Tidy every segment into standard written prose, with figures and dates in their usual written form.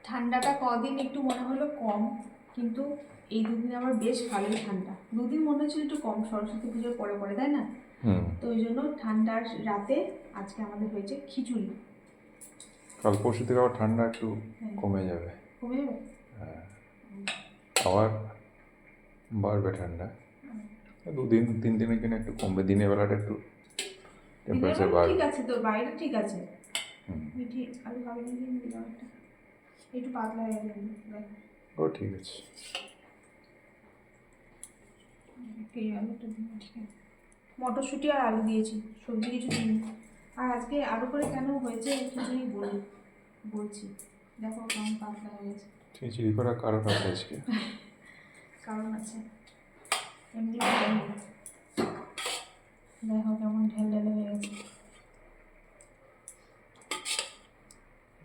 ঠান্ডাটা কদিন একটু মনে হলো কম, কিন্তু এই দুদিন আবার বেশ ভালোই ঠান্ডা। দুদিন মনে হচ্ছিল একটু কম, সরস্বতী পুজোর পরে পরে, তাই না? তো ওই জন্য ঠান্ডার রাতে আজকে আমাদের হয়েছে খিচুড়ি। কাল পরশু থেকে আবার ঠান্ডা একটু কমে যাবে। কমে যাবে? হ্যাঁ, আবার বাড়বে ঠান্ডা। 2-3 দিনের জন্য একটু কমবে, দিনের বেলাটা একটু টেম্পারেচার বাড়বে। ঠিক আছে, তোর বাইরে ঠিক আছে। মিঠি আলু খাবে নাকি দিলাম একটা, একটু পাতলা হয়ে গেল। ও ঠিক আছে, এই আলুটা ঠিক আছে। মটরশুঁটি আর আলু দিয়েছি, সবজি কিছু দিইনি। আর আজকে আলু করে কেন হয়েছে খিচুড়ি বলছি, দেখো কেমন পাতলা হয়ে গেছে। খিচুড়ি করা কারণ আছে আজকে? কারণ আছে, এমনি দেখো কেমন ঢেল ঢেলে হয়ে গেছে।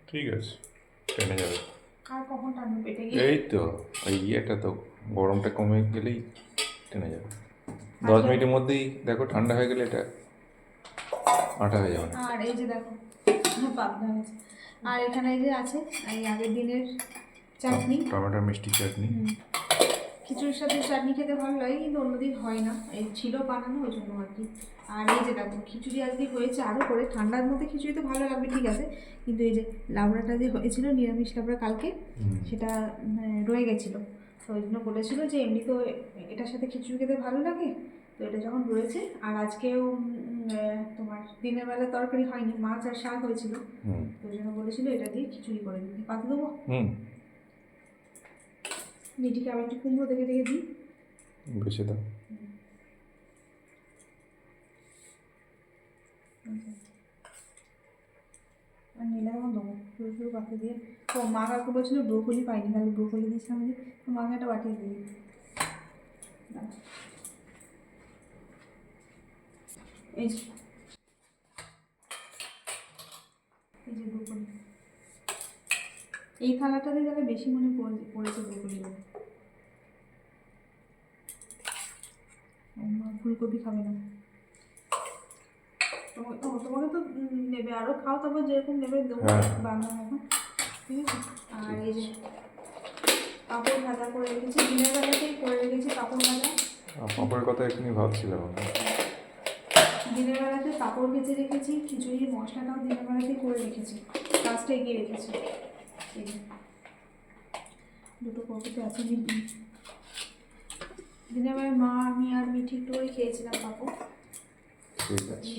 ঠিক আছে, টেনে যাবে। আর কখন টানবে পেটে গিয়ে? এই তো ওই ইয়েটা তো গরমটা কমে গেলেই টেনে যাবে। 10 মিনিটের মধ্যেই দেখো ঠান্ডা হয়ে গেলে এটা আটা হয়ে যাবে। আর এই যে দেখো পাতলা হয়েছে। আর এখানে এই যে আছে এই আগের দিনের চাটনি, টমেটো মিষ্টি চাটনি। খিচুড়ির সাথে চাটনি খেতে ভালো লাগে, কিন্তু অন্যদিন হয় না, এই ছিল বানানো ওই জন্য আর কি। আর এই যে দেখো খিচুড়ি আজকে হয়েছে আরও করে, ঠান্ডার মধ্যে খিচুড়ি তো ভালো লাগবে ঠিক আছে, কিন্তু এই যে লাবড়াটা যে হয়েছিল নিরামিষ লাবড়া কালকে, সেটা রয়ে গেছিলো। তো ওই জন্য বলেছিল যে এমনি তো এটার সাথে খিচুড়ি খেতে ভালো লাগে, তো এটা যখন রয়েছে। আর আজকেও তোমার দিনের বেলা তরকারি হয়নি, মাছ আর শাক হয়েছিল, তো ওই জন্য বলেছিল এটা দিয়ে খিচুড়ি করে দিতে। পাতে দেবো? মিঠিকে আবার একটু কুমড়ো দেখে দিই, বেশি দাও। আর নিলে তখন দেবো শুরু শুরু বাটি দিয়ে। তো মা কাকু বলছিল ব্রোকলি পাইনি, তাহলে ব্রোকলি দিয়েছিলাম যে, তো মাকে একটা বাটি দিই। এই যে ব্রোকলি, এই থালাটাতে তাহলে বেশি মনে পড়েছে ব্রোকলিগুলো। ফুলকপি খাবে না, তোমাকে তো নেবে, আরও খাও, তারপর যেরকম নেবে দেবো বাংলা এখন, ঠিক আছে। আর এই যে পাঁপড় ভাজা করে রেখেছি, দিনের বেলাতেই করে রেখেছি পাঁপড় ভাজা। পাঁপড়ের কথা এখনই ভাবছিলাম। দিনের বেলাতে পাঁপড় ভেজে রেখেছি, খিচুড়ির মশলাটাও দিনের বেলাতেই করে রেখেছি, কাজটা এগিয়ে রেখেছি। দুটো কপিতে আছে। দিনের বেলায় মা আমি আর মিঠি একটু করে খেয়েছিলাম পাঁপড়।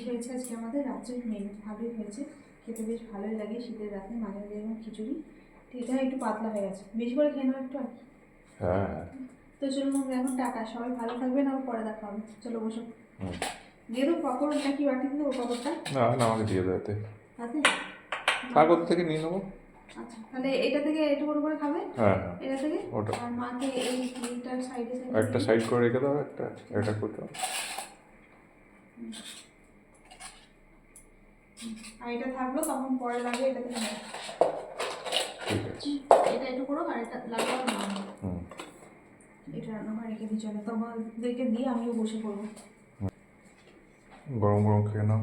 হয়েছে আজকে আমাদের রাজ্যের মেনু, ভালোই হয়েছে, খেতে বেশ ভালোই লাগে শীতের রাতে মাঝে মাঝে এরকম খিচুড়ি। এটা একটু পাতলা হয়ে গেছে, বেশি করে খেয়ে নাও একটু আর কি। তো চলুন এখন টাটা, সবাই ভালো থাকবেন, আবার পরে দেখা হবে। চলো বসো, দিয়ে দেবো পাঁপড় নাকি বাটিতে দেবো পাঁপড়টা? না আমাকে দিয়ে দেবে হাতে, হাতে কাগজ থেকে নিয়ে নেবো। আচ্ছা, তাহলে এটা থেকে একটু করে খাবে। এটা থেকে ওটা আর মাকে এইটার সাইডে একটা সাইড করে রেখে দাও, একটা এটা করে দাও। আর এটা থাকলো, তখন পরে লাগে এটা থেকে নাও। ঠিক আছে, এটা একটু করো, আর এটা লাগাও না। এটা রান্নাঘরে রেখে দিই, চলো তোমাদেরকে দিয়ে আমিও বসে পড়বো। গরম গরম খেয়ে নাও।